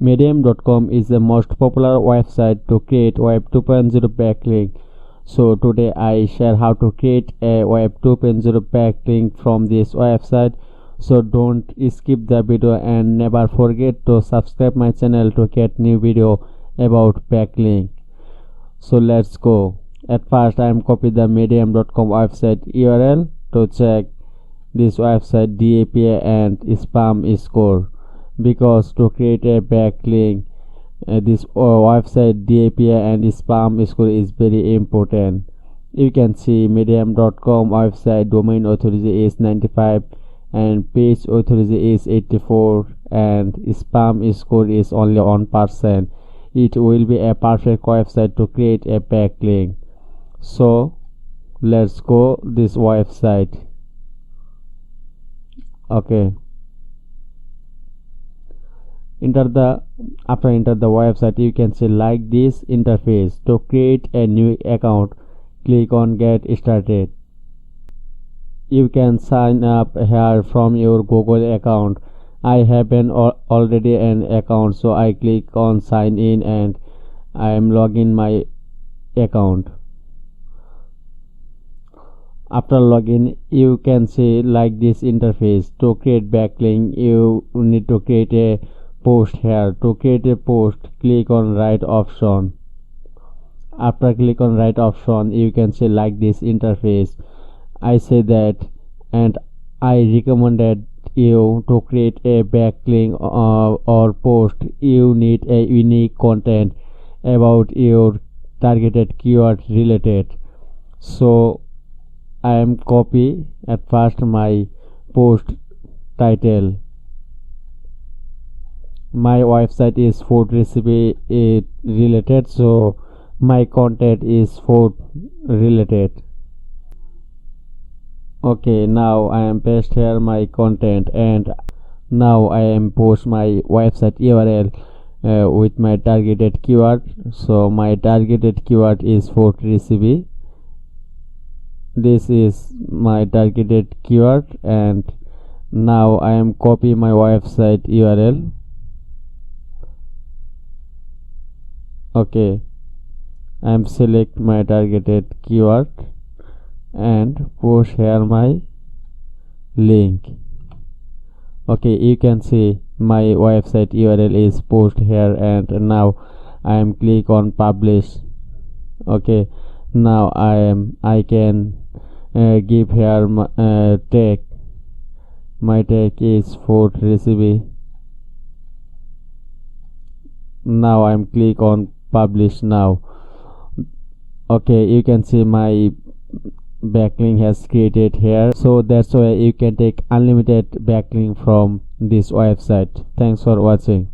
Medium.com is the most popular website to create Web 2.0 backlink. So today I share how to create a Web 2.0 backlink from this website. So don't skip the video and never forget to subscribe my channel to get new video about backlink. So let's go. At first I am copy the medium.com website URL to check this website DAPA and spam score, because to create a backlink this website DAPA and spam score is very important. You can see medium.com website domain authority is 95 and page authority is 84 and spam score is only 1%. It will be a perfect website to create a backlink. So let's go this website. Okay, after enter the website, you can see like this interface. To create a new account, click on get started. You can sign up here from your Google account. I have already an account, so I click on sign in and I am logging my account. After login, you can see like this interface. To create backlink, you need to create a post here. To create a post, click on right option. After click on right option, you can see like this interface. I say that, and I recommended you to create a backlink or post. You need a unique content about your targeted keyword related. So I am copy at first my post title. My website is food recipe related, so my content is food related. Okay, now I am paste here my content, and now I am post my website URL with my targeted keyword. So my targeted keyword is food recipe. This is my targeted keyword, and now I am copy my website URL. Okay, I am select my targeted keyword and post here my link. Okay, you can see my website URL is post here, and now I am click on publish. Okay, now I can give here my tag. My tag is food recipe. Now I'm click on publish now. Okay, you can see my backlink has created here. So that's why you can take unlimited backlink from this website. Thanks for watching.